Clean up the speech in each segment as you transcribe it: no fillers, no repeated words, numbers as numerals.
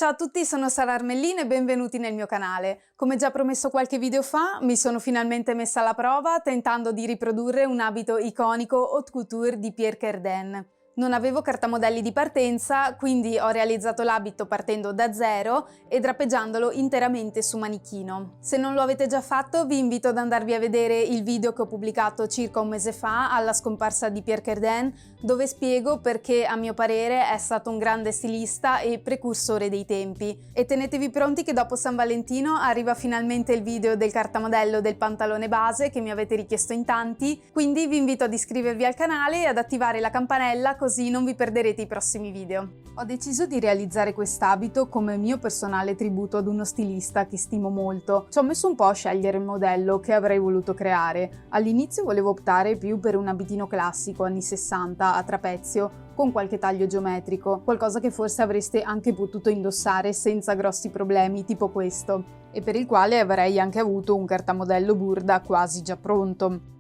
Ciao a tutti, sono Sara Armellin e benvenuti nel mio canale. Come già promesso qualche video fa, mi sono finalmente messa alla prova tentando di riprodurre un abito iconico haute couture di Pierre Cardin. Non avevo cartamodelli di partenza, quindi ho realizzato l'abito partendo da zero e drappeggiandolo interamente su manichino. Se non lo avete già fatto, vi invito ad andarvi a vedere il video che ho pubblicato circa un mese fa alla scomparsa di Pierre Cardin, dove spiego perché a mio parere è stato un grande stilista e precursore dei tempi. E tenetevi pronti che dopo San Valentino arriva finalmente il video del cartamodello del pantalone base che mi avete richiesto in tanti, quindi vi invito ad iscrivervi al canale e ad attivare la campanella così non vi perderete i prossimi video. Ho deciso di realizzare quest'abito come mio personale tributo ad uno stilista che stimo molto. Ci ho messo un po' a scegliere il modello che avrei voluto creare. All'inizio volevo optare più per un abitino classico anni 60 a trapezio con qualche taglio geometrico, qualcosa che forse avreste anche potuto indossare senza grossi problemi, tipo questo, e per il quale avrei anche avuto un cartamodello burda quasi già pronto.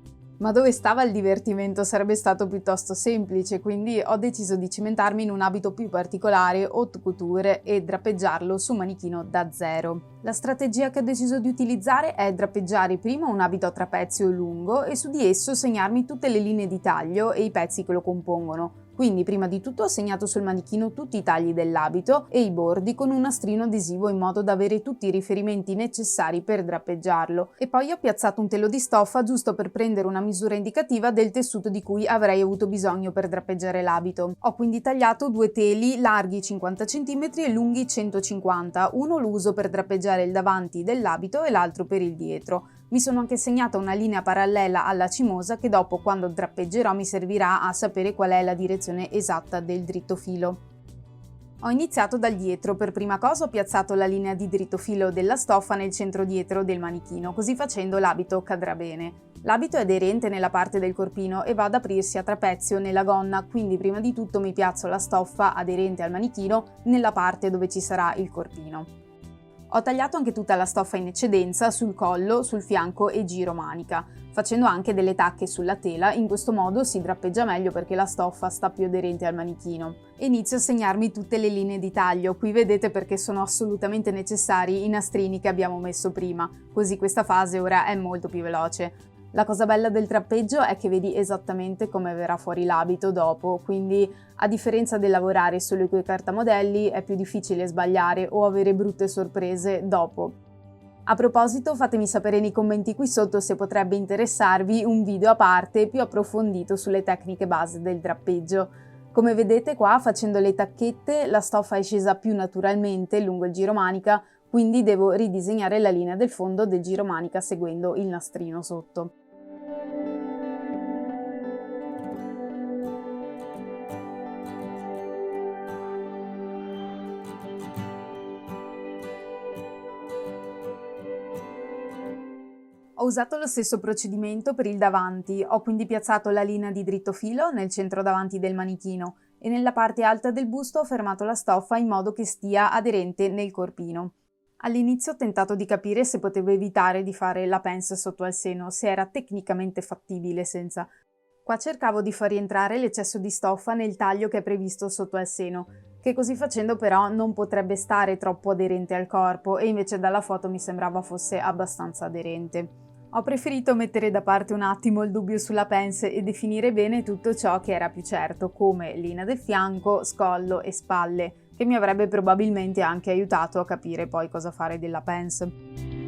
Ma dove stava il divertimento? Sarebbe stato piuttosto semplice, quindi ho deciso di cimentarmi in un abito più particolare, haute couture, e drappeggiarlo su manichino da zero. La strategia che ho deciso di utilizzare è drappeggiare prima un abito a trapezio lungo e su di esso segnarmi tutte le linee di taglio e i pezzi che lo compongono. Quindi prima di tutto ho segnato sul manichino tutti i tagli dell'abito e i bordi con un nastrino adesivo in modo da avere tutti i riferimenti necessari per drappeggiarlo, e poi ho piazzato un telo di stoffa giusto per prendere una misura indicativa del tessuto di cui avrei avuto bisogno per drappeggiare l'abito. Ho quindi tagliato due teli larghi 50 cm e lunghi 150, uno lo uso per drappeggiare il davanti dell'abito e l'altro per il dietro. Mi sono anche segnata una linea parallela alla cimosa che dopo, quando drappeggerò, mi servirà a sapere qual è la direzione esatta del dritto filo. Ho iniziato dal dietro. Per prima cosa ho piazzato la linea di dritto filo della stoffa nel centro dietro del manichino, così facendo l'abito cadrà bene. L'abito è aderente nella parte del corpino e va ad aprirsi a trapezio nella gonna, quindi prima di tutto mi piazzo la stoffa aderente al manichino nella parte dove ci sarà il corpino. Ho tagliato anche tutta la stoffa in eccedenza sul collo, sul fianco e giro manica, facendo anche delle tacche sulla tela. In questo modo si drappeggia meglio perché la stoffa sta più aderente al manichino. E inizio a segnarmi tutte le linee di taglio. Qui vedete perché sono assolutamente necessari i nastrini che abbiamo messo prima, così questa fase ora è molto più veloce. La cosa bella del trappeggio è che vedi esattamente come verrà fuori l'abito dopo, quindi a differenza del lavorare solo coi cartamodelli è più difficile sbagliare o avere brutte sorprese dopo. A proposito, fatemi sapere nei commenti qui sotto se potrebbe interessarvi un video a parte più approfondito sulle tecniche base del trappeggio. Come vedete qua, facendo le tacchette, la stoffa è scesa più naturalmente lungo il giro manica, quindi devo ridisegnare la linea del fondo del giro manica seguendo il nastrino sotto. Ho usato lo stesso procedimento per il davanti, ho quindi piazzato la linea di dritto filo nel centro davanti del manichino e nella parte alta del busto ho fermato la stoffa in modo che stia aderente nel corpino. All'inizio ho tentato di capire se potevo evitare di fare la pince sotto al seno, se era tecnicamente fattibile senza. Qua cercavo di far rientrare l'eccesso di stoffa nel taglio che è previsto sotto al seno, che così facendo però non potrebbe stare troppo aderente al corpo e invece dalla foto mi sembrava fosse abbastanza aderente. Ho preferito mettere da parte un attimo il dubbio sulla pince e definire bene tutto ciò che era più certo, come linea del fianco, scollo e spalle, che mi avrebbe probabilmente anche aiutato a capire poi cosa fare della pince.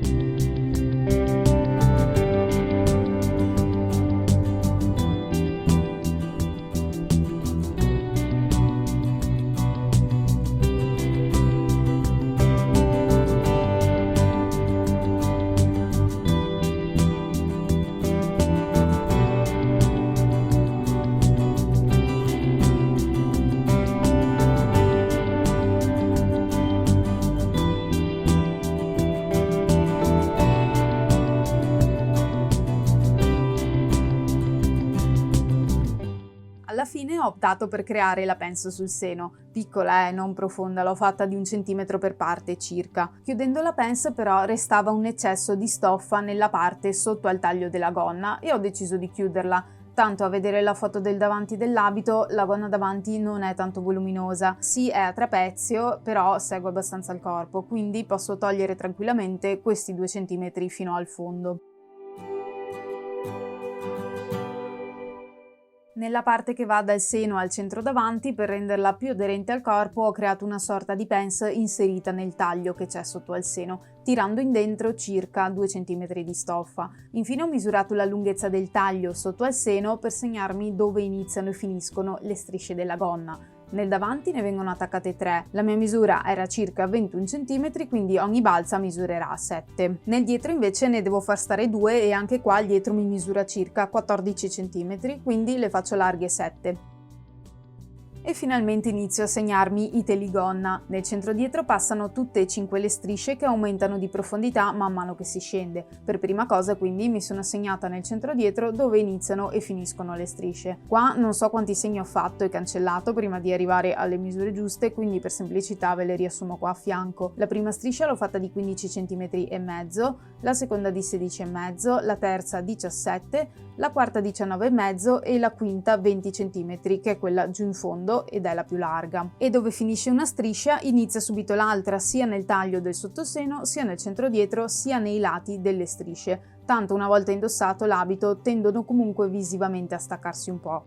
Alla fine ho optato per creare la pince sul seno, piccola non profonda, l'ho fatta di 1 centimetro per parte circa. Chiudendo la pince però restava un eccesso di stoffa nella parte sotto al taglio della gonna e ho deciso di chiuderla. Tanto a vedere la foto del davanti dell'abito, la gonna davanti non è tanto voluminosa. Sì, è a trapezio, però segue abbastanza il corpo, quindi posso togliere tranquillamente questi 2 cm fino al fondo. Nella parte che va dal seno al centro davanti, per renderla più aderente al corpo, ho creato una sorta di pens inserita nel taglio che c'è sotto al seno, tirando in dentro circa 2 cm di stoffa. Infine ho misurato la lunghezza del taglio sotto al seno per segnarmi dove iniziano e finiscono le strisce della gonna. Nel davanti ne vengono attaccate 3, la mia misura era circa 21 cm, quindi ogni balza misurerà 7. Nel dietro invece ne devo far stare 2 e anche qua il dietro mi misura circa 14 cm, quindi le faccio larghe 7. E finalmente inizio a segnarmi i teligonna. Nel centro dietro passano tutte e 5 le strisce che aumentano di profondità man mano che si scende. Per prima cosa quindi mi sono segnata nel centro dietro dove iniziano e finiscono le strisce. Qua non so quanti segni ho fatto e cancellato prima di arrivare alle misure giuste, quindi per semplicità ve le riassumo qua a fianco. La prima striscia l'ho fatta di 15 cm e mezzo, la seconda di 16 e mezzo, la terza 17, la quarta 19 e mezzo e la quinta 20 cm, che è quella giù in fondo ed è la più larga. E dove finisce una striscia inizia subito l'altra, sia nel taglio del sottoseno, sia nel centro dietro, sia nei lati delle strisce. Tanto una volta indossato l'abito tendono comunque visivamente a staccarsi un po'.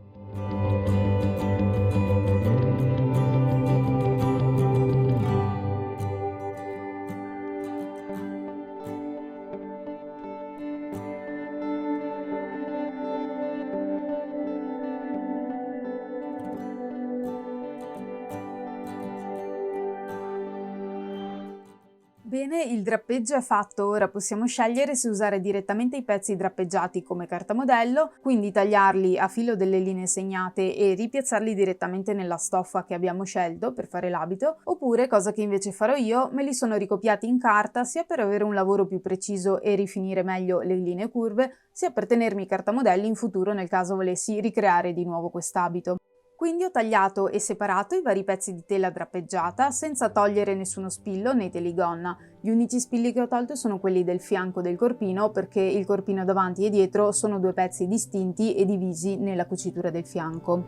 Bene, il drappeggio è fatto, ora possiamo scegliere se usare direttamente i pezzi drappeggiati come cartamodello, quindi tagliarli a filo delle linee segnate e ripiazzarli direttamente nella stoffa che abbiamo scelto per fare l'abito, oppure, cosa che invece farò io, me li sono ricopiati in carta sia per avere un lavoro più preciso e rifinire meglio le linee curve, sia per tenermi i cartamodelli in futuro nel caso volessi ricreare di nuovo quest'abito. Quindi ho tagliato e separato i vari pezzi di tela drappeggiata senza togliere nessuno spillo né teligonna. Gli unici spilli che ho tolto sono quelli del fianco del corpino, perché il corpino davanti e dietro sono 2 pezzi distinti e divisi nella cucitura del fianco.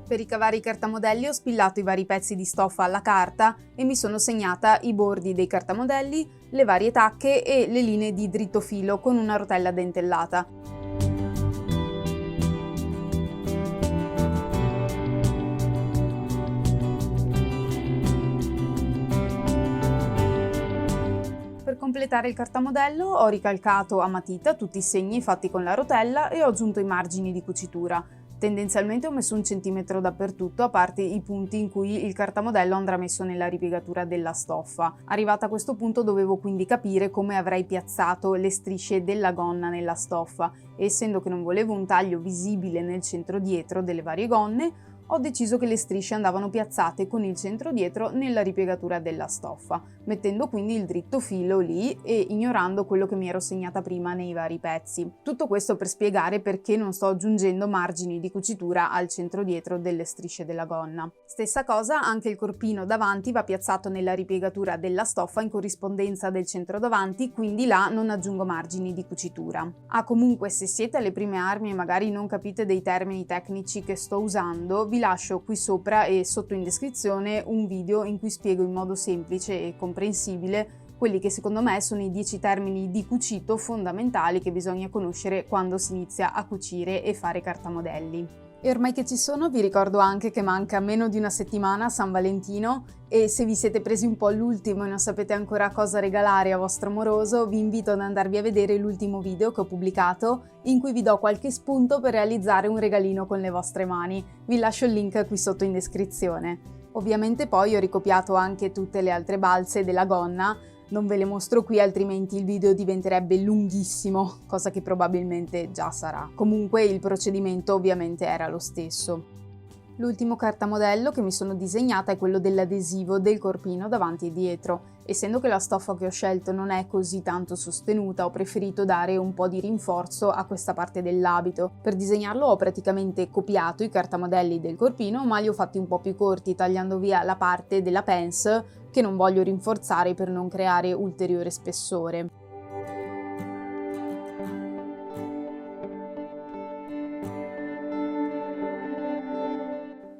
Per ricavare i cartamodelli ho spillato i vari pezzi di stoffa alla carta e mi sono segnata i bordi dei cartamodelli, le varie tacche e le linee di dritto filo con una rotella dentellata. Per completare il cartamodello ho ricalcato a matita tutti i segni fatti con la rotella e ho aggiunto i margini di cucitura. Tendenzialmente ho messo 1 centimetro dappertutto, a parte i punti in cui il cartamodello andrà messo nella ripiegatura della stoffa. Arrivata a questo punto dovevo quindi capire come avrei piazzato le strisce della gonna nella stoffa e essendo che non volevo un taglio visibile nel centro dietro delle varie gonne, ho deciso che le strisce andavano piazzate con il centro dietro nella ripiegatura della stoffa, mettendo quindi il dritto filo lì e ignorando quello che mi ero segnata prima nei vari pezzi. Tutto questo per spiegare perché non sto aggiungendo margini di cucitura al centro dietro delle strisce della gonna. Stessa cosa, anche il corpino davanti va piazzato nella ripiegatura della stoffa in corrispondenza del centro davanti, quindi là non aggiungo margini di cucitura. Comunque, se siete alle prime armi e magari non capite dei termini tecnici che sto usando, vi lascio qui sopra e sotto in descrizione un video in cui spiego in modo semplice e comprensibile quelli che secondo me sono i 10 termini di cucito fondamentali che bisogna conoscere quando si inizia a cucire e fare cartamodelli. E ormai che ci sono vi ricordo anche che manca meno di una settimana a San Valentino e se vi siete presi un po' l'ultimo e non sapete ancora cosa regalare a vostro amoroso, vi invito ad andarvi a vedere l'ultimo video che ho pubblicato in cui vi do qualche spunto per realizzare un regalino con le vostre mani. Vi lascio il link qui sotto in descrizione. Ovviamente poi ho ricopiato anche tutte le altre balze della gonna. Non ve le mostro qui, altrimenti il video diventerebbe lunghissimo, cosa che probabilmente già sarà. Comunque il procedimento ovviamente era lo stesso. L'ultimo cartamodello che mi sono disegnata è quello dell'adesivo del corpino davanti e dietro. Essendo che la stoffa che ho scelto non è così tanto sostenuta, ho preferito dare un po' di rinforzo a questa parte dell'abito. Per disegnarlo ho praticamente copiato i cartamodelli del corpino, ma li ho fatti un po' più corti, tagliando via la parte della pens che non voglio rinforzare per non creare ulteriore spessore.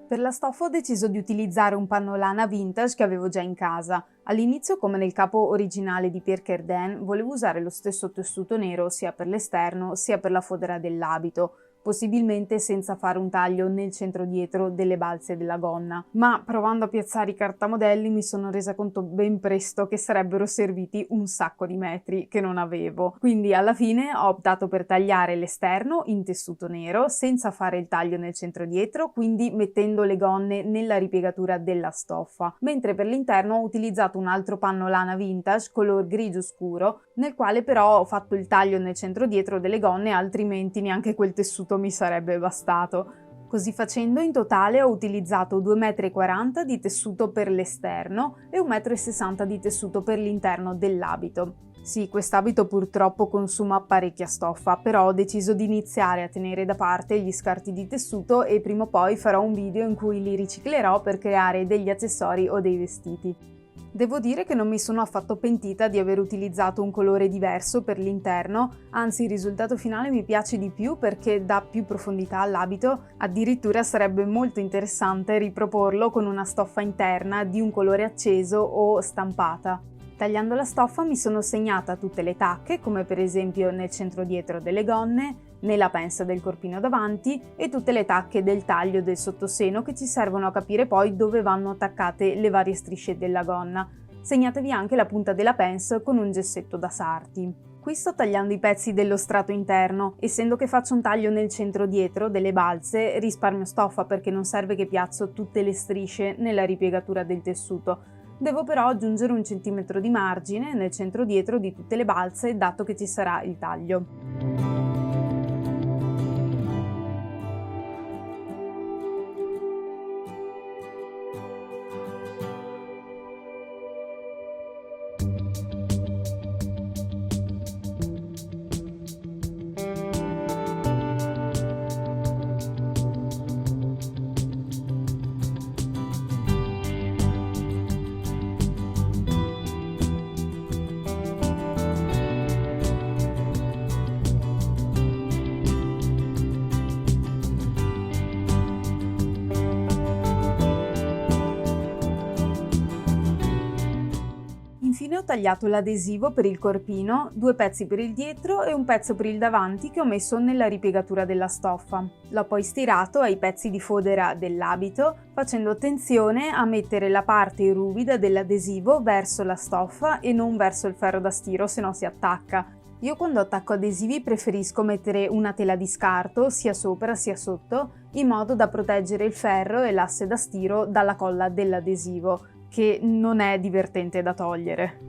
Per la stoffa ho deciso di utilizzare un panno lana vintage che avevo già in casa. All'inizio, come nel capo originale di Pierre Cardin, volevo usare lo stesso tessuto nero sia per l'esterno sia per la fodera dell'abito, possibilmente senza fare un taglio nel centro dietro delle balze della gonna. Ma provando a piazzare i cartamodelli mi sono resa conto ben presto che sarebbero serviti un sacco di metri che non avevo. Quindi alla fine ho optato per tagliare l'esterno in tessuto nero senza fare il taglio nel centro dietro, quindi mettendo le gonne nella ripiegatura della stoffa, mentre per l'interno ho utilizzato un altro panno lana vintage color grigio scuro, nel quale però ho fatto il taglio nel centro dietro delle gonne, altrimenti neanche quel tessuto mi sarebbe bastato. Così facendo in totale ho utilizzato 2,40 m di tessuto per l'esterno e 1,60 m di tessuto per l'interno dell'abito. Sì, quest'abito purtroppo consuma parecchia stoffa, però ho deciso di iniziare a tenere da parte gli scarti di tessuto e prima o poi farò un video in cui li riciclerò per creare degli accessori o dei vestiti. Devo dire che non mi sono affatto pentita di aver utilizzato un colore diverso per l'interno, anzi il risultato finale mi piace di più perché dà più profondità all'abito, addirittura sarebbe molto interessante riproporlo con una stoffa interna di un colore acceso o stampata. Tagliando la stoffa mi sono segnata tutte le tacche, come per esempio nel centro dietro delle gonne, nella pensa del corpino davanti e tutte le tacche del taglio del sottoseno che ci servono a capire poi dove vanno attaccate le varie strisce della gonna. Segnatevi anche la punta della pens con un gessetto da sarti. Qui sto tagliando i pezzi dello strato interno, essendo che faccio un taglio nel centro dietro delle balze, risparmio stoffa perché non serve che piazzo tutte le strisce nella ripiegatura del tessuto. Devo però aggiungere 1 centimetro di margine nel centro dietro di tutte le balze, dato che ci sarà il taglio. Infine ho tagliato l'adesivo per il corpino, 2 pezzi per il dietro e un pezzo per il davanti che ho messo nella ripiegatura della stoffa. L'ho poi stirato ai pezzi di fodera dell'abito, facendo attenzione a mettere la parte ruvida dell'adesivo verso la stoffa e non verso il ferro da stiro, se no si attacca. Io quando attacco adesivi preferisco mettere una tela di scarto sia sopra sia sotto, in modo da proteggere il ferro e l'asse da stiro dalla colla dell'adesivo, che non è divertente da togliere.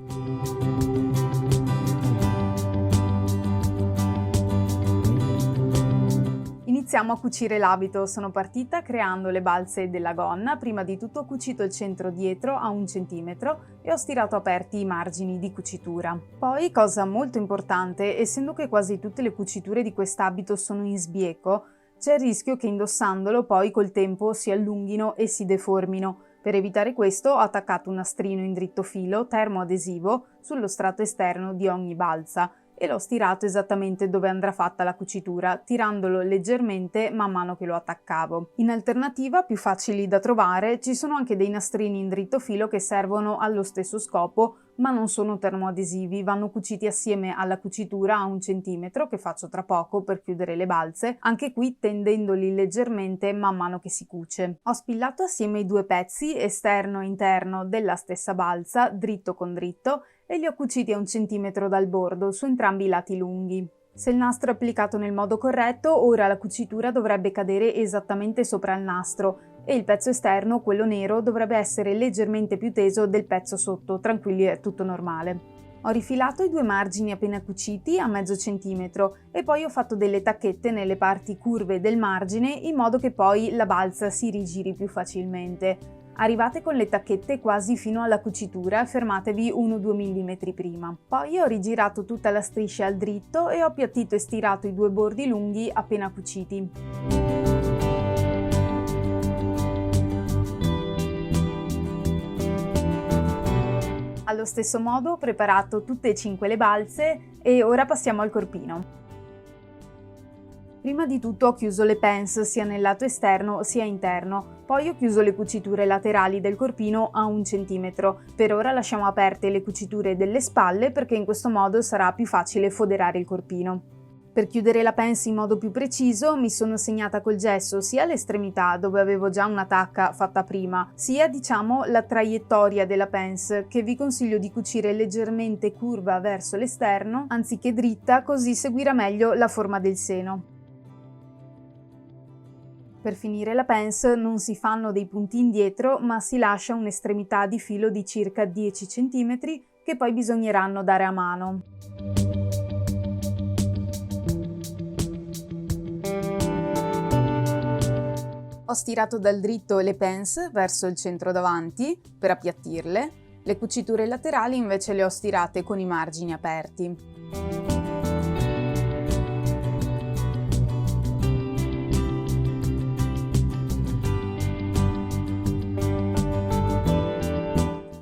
Iniziamo a cucire l'abito. Sono partita creando le balze della gonna. Prima di tutto ho cucito il centro dietro a 1 centimetro e ho stirato aperti i margini di cucitura. Poi, cosa molto importante, essendo che quasi tutte le cuciture di quest'abito sono in sbieco, c'è il rischio che indossandolo poi col tempo si allunghino e si deformino. Per evitare questo ho attaccato un nastrino in dritto filo termoadesivo sullo strato esterno di ogni balza e l'ho stirato esattamente dove andrà fatta la cucitura, tirandolo leggermente man mano che lo attaccavo. In alternativa, più facili da trovare, ci sono anche dei nastrini in dritto filo che servono allo stesso scopo, ma non sono termoadesivi, vanno cuciti assieme alla cucitura a 1 centimetro che faccio tra poco per chiudere le balze, anche qui tendendoli leggermente man mano che si cuce. Ho spillato assieme i 2 pezzi, esterno e interno, della stessa balza, dritto con dritto, e li ho cuciti a 1 centimetro dal bordo su entrambi i lati lunghi. Se il nastro è applicato nel modo corretto, ora la cucitura dovrebbe cadere esattamente sopra il nastro e il pezzo esterno, quello nero, dovrebbe essere leggermente più teso del pezzo sotto. Tranquilli, è tutto normale. Ho rifilato i due margini appena cuciti a mezzo centimetro e poi ho fatto delle tacchette nelle parti curve del margine in modo che poi la balza si rigiri più facilmente. Arrivate con le tacchette quasi fino alla cucitura e fermatevi 1-2 mm prima. Poi ho rigirato tutta la striscia al dritto e ho appiattito e stirato i due bordi lunghi appena cuciti. Allo stesso modo ho preparato tutte e 5 le balze e ora passiamo al corpino. Prima di tutto ho chiuso le pence sia nel lato esterno sia interno, poi ho chiuso le cuciture laterali del corpino a 1 centimetro. Per ora lasciamo aperte le cuciture delle spalle perché in questo modo sarà più facile foderare il corpino. Per chiudere la pence in modo più preciso mi sono segnata col gesso sia l'estremità dove avevo già una tacca fatta prima, sia diciamo la traiettoria della pence che vi consiglio di cucire leggermente curva verso l'esterno anziché dritta, così seguirà meglio la forma del seno. Per finire la pence non si fanno dei punti indietro ma si lascia un'estremità di filo di circa 10 cm che poi bisogneranno dare a mano. Ho stirato dal dritto le pence verso il centro davanti per appiattirle, le cuciture laterali invece le ho stirate con i margini aperti.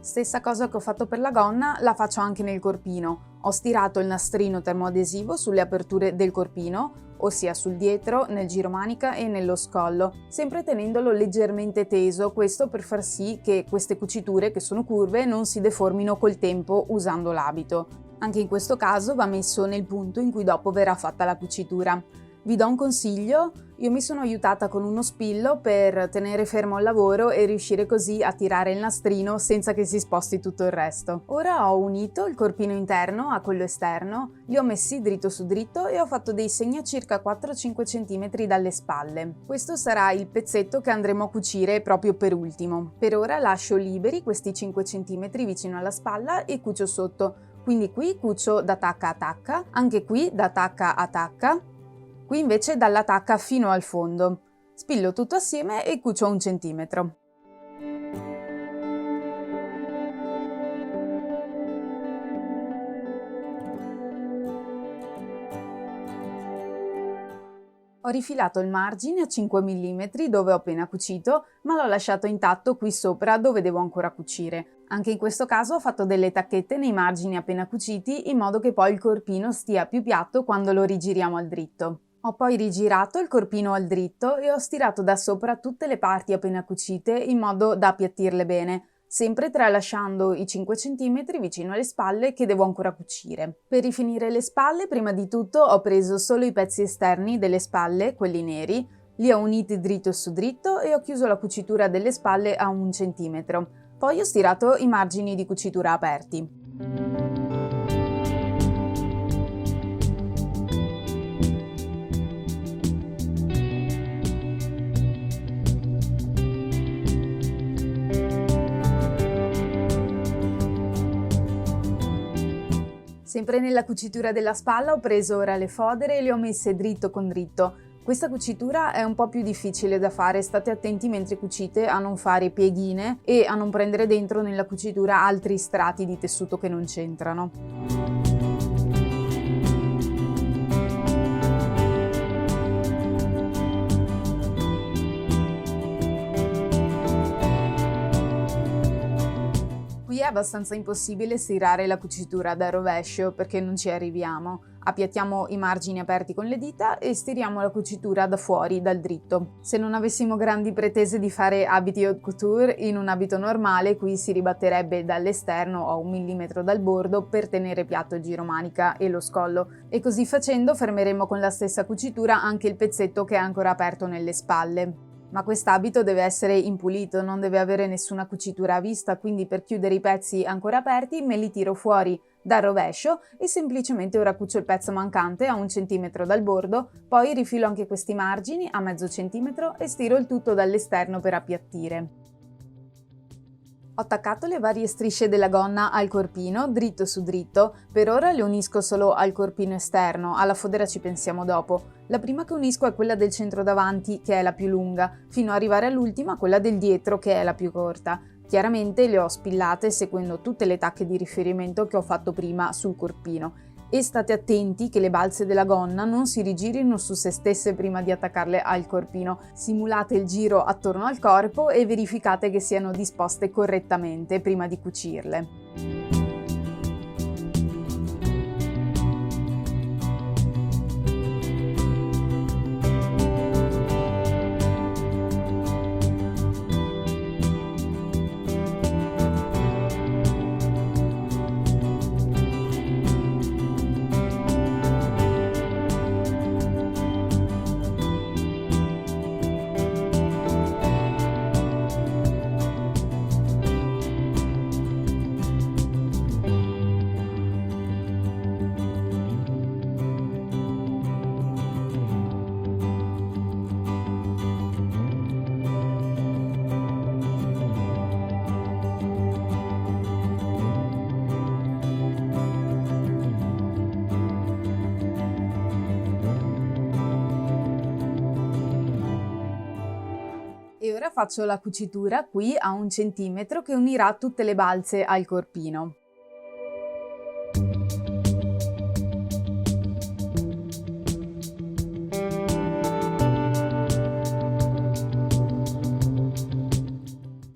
Stessa cosa che ho fatto per la gonna la faccio anche nel corpino. Ho stirato il nastrino termoadesivo sulle aperture del corpino, ossia sul dietro, nel giromanica e nello scollo, sempre tenendolo leggermente teso, questo per far sì che queste cuciture, che sono curve, non si deformino col tempo usando l'abito. Anche in questo caso va messo nel punto in cui dopo verrà fatta la cucitura. Vi do un consiglio, io mi sono aiutata con uno spillo per tenere fermo il lavoro e riuscire così a tirare il nastrino senza che si sposti tutto il resto. Ora ho unito il corpino interno a quello esterno, li ho messi dritto su dritto e ho fatto dei segni a circa 4-5 cm dalle spalle. Questo sarà il pezzetto che andremo a cucire proprio per ultimo. Per ora lascio liberi questi 5 cm vicino alla spalla e cucio sotto, quindi qui cucio da tacca a tacca, anche qui da tacca a tacca, qui invece dalla tacca fino al fondo. Spillo tutto assieme e cucio 1 centimetro. Ho rifilato il margine a 5 mm dove ho appena cucito, ma l'ho lasciato intatto qui sopra dove devo ancora cucire. Anche in questo caso ho fatto delle tacchette nei margini appena cuciti in modo che poi il corpino stia più piatto quando lo rigiriamo al dritto. Ho poi rigirato il corpino al dritto e ho stirato da sopra tutte le parti appena cucite in modo da appiattirle bene, sempre tralasciando i 5 cm vicino alle spalle che devo ancora cucire. Per rifinire le spalle, prima di tutto ho preso solo i pezzi esterni delle spalle, quelli neri, li ho uniti dritto su dritto e ho chiuso la cucitura delle spalle a 1 centimetro. Poi ho stirato i margini di cucitura aperti. Sempre nella cucitura della spalla ho preso ora le fodere e le ho messe dritto con dritto. Questa cucitura è un po' più difficile da fare, state attenti mentre cucite a non fare pieghine e a non prendere dentro nella cucitura altri strati di tessuto che non c'entrano. Qui è abbastanza impossibile stirare la cucitura da rovescio perché non ci arriviamo. Appiattiamo i margini aperti con le dita e stiriamo la cucitura da fuori, dal dritto. Se non avessimo grandi pretese di fare abiti haute couture, in un abito normale qui si ribatterebbe dall'esterno a 1 millimetro dal bordo per tenere piatto il giromanica e lo scollo, e così facendo fermeremo con la stessa cucitura anche il pezzetto che è ancora aperto nelle spalle. Ma quest'abito deve essere impulito, non deve avere nessuna cucitura a vista, quindi per chiudere i pezzi ancora aperti me li tiro fuori dal rovescio e semplicemente ora cucio il pezzo mancante a 1 centimetro dal bordo, poi rifilo anche questi margini a mezzo centimetro e stiro il tutto dall'esterno per appiattire. Ho attaccato le varie strisce della gonna al corpino, dritto su dritto. Per ora le unisco solo al corpino esterno, alla fodera ci pensiamo dopo. La prima che unisco è quella del centro davanti, che è la più lunga, fino ad arrivare all'ultima, quella del dietro, che è la più corta. Chiaramente le ho spillate seguendo tutte le tacche di riferimento che ho fatto prima sul corpino. E state attenti che le balze della gonna non si rigirino su se stesse prima di attaccarle al corpino. Simulate il giro attorno al corpo e verificate che siano disposte correttamente prima di cucirle. E ora faccio la cucitura qui a 1 centimetro che unirà tutte le balze al corpino.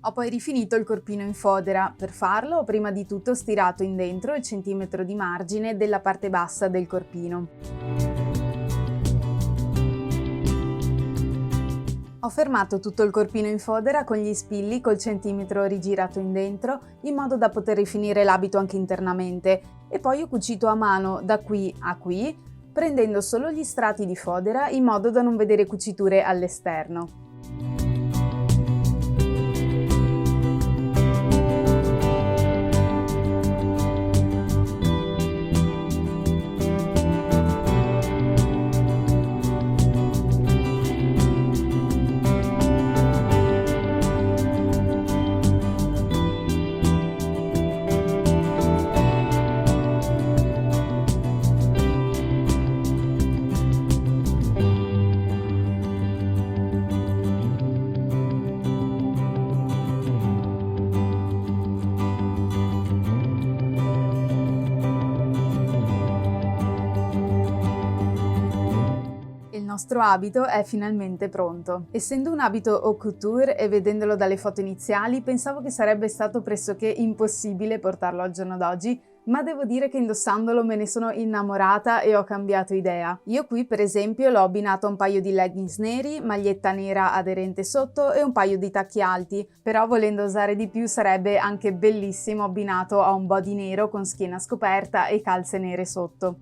Ho poi rifinito il corpino in fodera. Per farlo ho prima di tutto stirato in dentro il centimetro di margine della parte bassa del corpino. Ho fermato tutto il corpino in fodera con gli spilli col centimetro rigirato in dentro in modo da poter rifinire l'abito anche internamente e poi ho cucito a mano da qui a qui prendendo solo gli strati di fodera in modo da non vedere cuciture all'esterno. Il nostro abito è finalmente pronto. Essendo un abito haute couture e vedendolo dalle foto iniziali, pensavo che sarebbe stato pressoché impossibile portarlo al giorno d'oggi, ma devo dire che indossandolo me ne sono innamorata e ho cambiato idea. Io qui per esempio l'ho abbinato a un paio di leggings neri, maglietta nera aderente sotto e un paio di tacchi alti, però volendo osare di più sarebbe anche bellissimo abbinato a un body nero con schiena scoperta e calze nere sotto.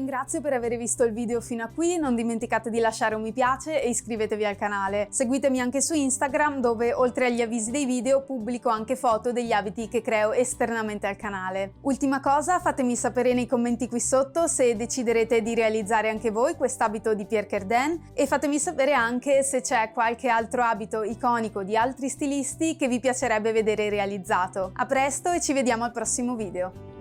Grazie per aver visto il video fino a qui, non dimenticate di lasciare un mi piace e iscrivetevi al canale. Seguitemi anche su Instagram dove oltre agli avvisi dei video pubblico anche foto degli abiti che creo esternamente al canale. Ultima cosa, fatemi sapere nei commenti qui sotto se deciderete di realizzare anche voi quest'abito di Pierre Cardin e fatemi sapere anche se c'è qualche altro abito iconico di altri stilisti che vi piacerebbe vedere realizzato. A presto e ci vediamo al prossimo video!